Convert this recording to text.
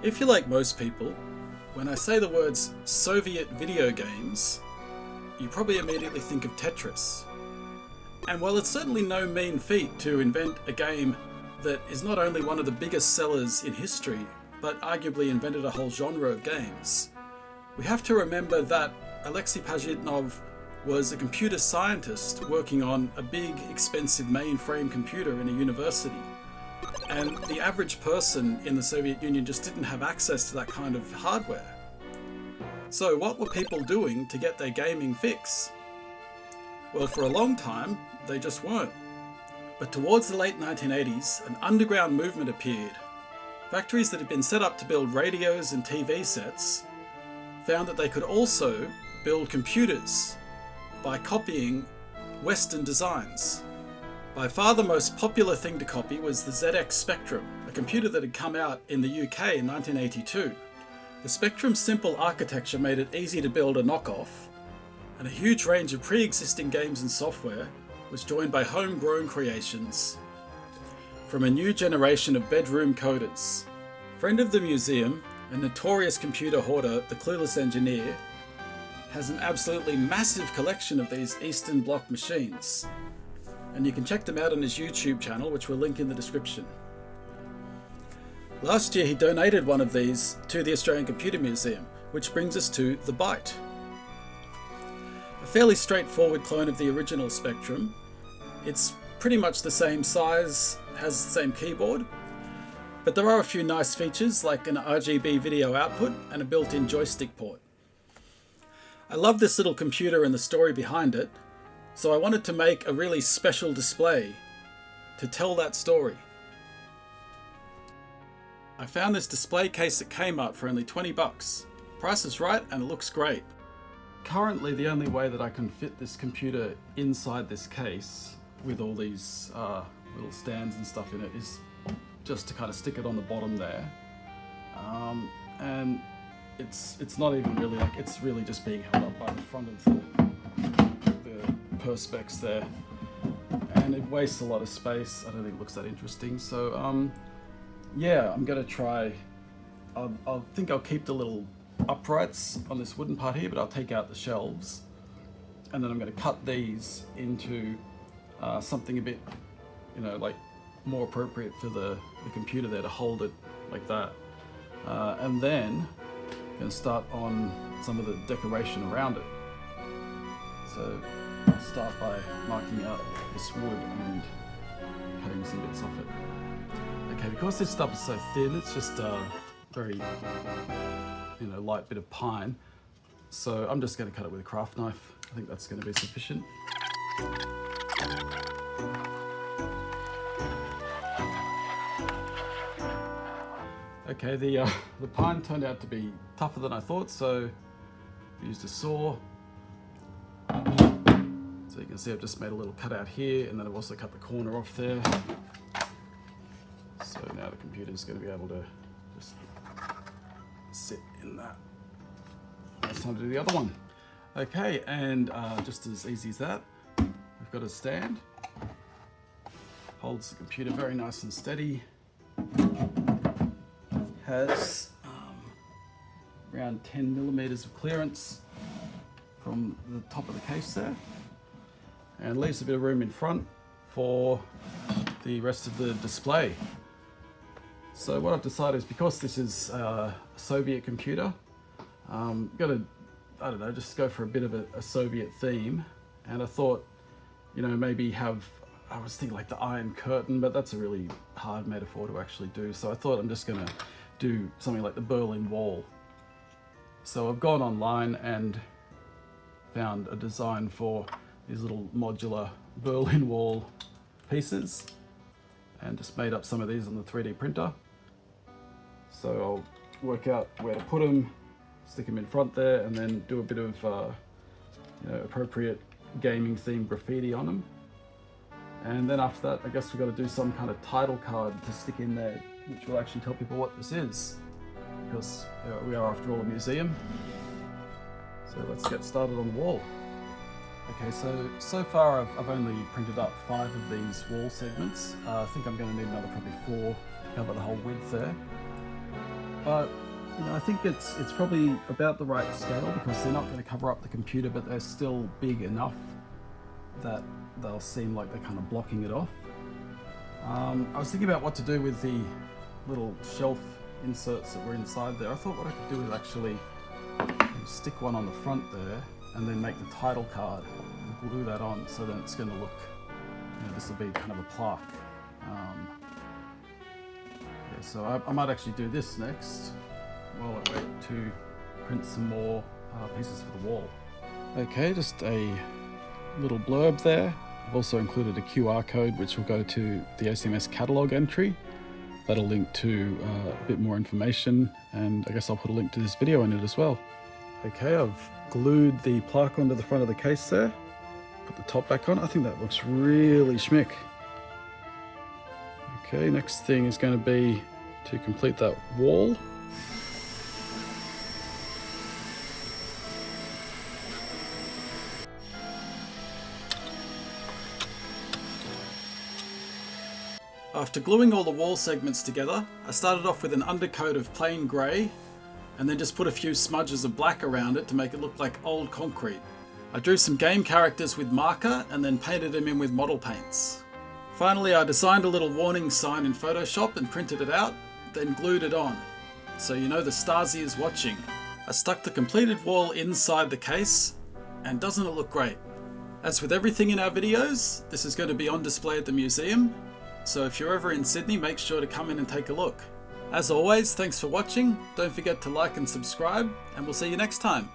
If you're like most people, when I say the words Soviet video games, you probably immediately think of Tetris. And while it's certainly no mean feat to invent a game that is not only one of the biggest sellers in history, but arguably invented a whole genre of games, we have to remember that Alexei Pajitnov was a computer scientist working on a big, expensive mainframe computer in a university. And the average person in the Soviet Union just didn't have access to that kind of hardware. So what were people doing to get their gaming fix? Well, for a long time, they just weren't. But towards the late 1980s, an underground movement appeared. Factories that had been set up to build radios and TV sets found that they could also build computers by copying Western designs. By far the most popular thing to copy was the ZX Spectrum, a computer that had come out in the UK in 1982. The Spectrum's simple architecture made it easy to build a knockoff, and a huge range of pre-existing games and software was joined by homegrown creations from a new generation of bedroom coders. Friend of the museum and notorious computer hoarder, the Clueless Engineer, has an absolutely massive collection of these Eastern Bloc machines, and you can check them out on his YouTube channel, which we'll link in the description. Last year he donated one of these to the Australian Computer Museum, which brings us to the Byte. A fairly straightforward clone of the original Spectrum. It's pretty much the same size, has the same keyboard, but there are a few nice features like an RGB video output and a built-in joystick port. I love this little computer and the story behind it, so I wanted to make a really special display to tell that story. I found this display case at Kmart for only 20 bucks. Price is right and it looks great. Currently the only way that I can fit this computer inside this case with all these little stands and stuff in it is just to kind of stick it on the bottom there. And it's not even really like, it's really just being held up by the front of the perspex there. And it wastes a lot of space. I don't think it looks that interesting. So yeah, I'm gonna try, I think I'll keep the little uprights on this wooden part here, but I'll take out the shelves. And then I'm gonna cut these into something a bit, like more appropriate for the computer there to hold it like that. And then I'm gonna start on some of the decoration around it. So I'll start by marking out this wood and cutting some bits off it. Okay, because this stuff is so thin, it's just a very, light bit of pine. So I'm just going to cut it with a craft knife. I think that's going to be sufficient. Okay, the pine turned out to be tougher than I thought, so I used a saw. So you can see I've just made a little cutout here, and then I've also cut the corner off there. So now the computer's going to be able to just sit in that. It's time to do the other one. Okay, and just as easy as that, we've got a stand. Holds the computer very nice and steady. Has around 10 millimeters of clearance from the top of the case there. And leaves a bit of room in front for the rest of the display. So what I've decided is, because this is a Soviet computer, I'm gonna, just go for a bit of a Soviet theme. And I thought, maybe I was thinking like the Iron Curtain, but that's a really hard metaphor to actually do. So I thought I'm just gonna do something like the Berlin Wall. So I've gone online and found a design for these little modular Berlin Wall pieces, and just made up some of these on the 3D printer. So I'll work out where to put them, stick them in front there, and then do a bit of appropriate gaming themed graffiti on them. And then after that, I guess we've got to do some kind of title card to stick in there, which will actually tell people what this is, because we are, after all, a museum. So let's get started on the wall. Okay, so far I've only printed up 5 of these wall segments. I think I'm going to need another probably 4 to cover the whole width there. but I think it's probably about the right scale, because they're not going to cover up the computer, but they're still big enough that they'll seem like they're kind of blocking it off. I was thinking about what to do with the little shelf inserts that were inside there. I thought what I could do is actually stick one on the front there and then make the title card and glue that on, so then it's going to look, this will be kind of a plaque. Yeah, so I might actually do this next while I wait to print some more pieces for the wall. Okay, just a little blurb there. I've also included a QR code which will go to the ACMS catalogue entry. That'll link to a bit more information, and I guess I'll put a link to this video in it as well. Okay, I've glued the plaque onto the front of the case there. Put the top back on. I think that looks really schmick. Okay, next thing is going to be to complete that wall. After gluing all the wall segments together, I started off with an undercoat of plain grey, and then just put a few smudges of black around it to make it look like old concrete. I drew some game characters with marker and then painted them in with model paints. Finally, I designed a little warning sign in Photoshop and printed it out, then glued it on, so you know the Stasi is watching. I stuck the completed wall inside the case, and doesn't it look great? As with everything in our videos, this is going to be on display at the museum, so if you're ever in Sydney, make sure to come in and take a look. As always, thanks for watching, don't forget to like and subscribe, and we'll see you next time.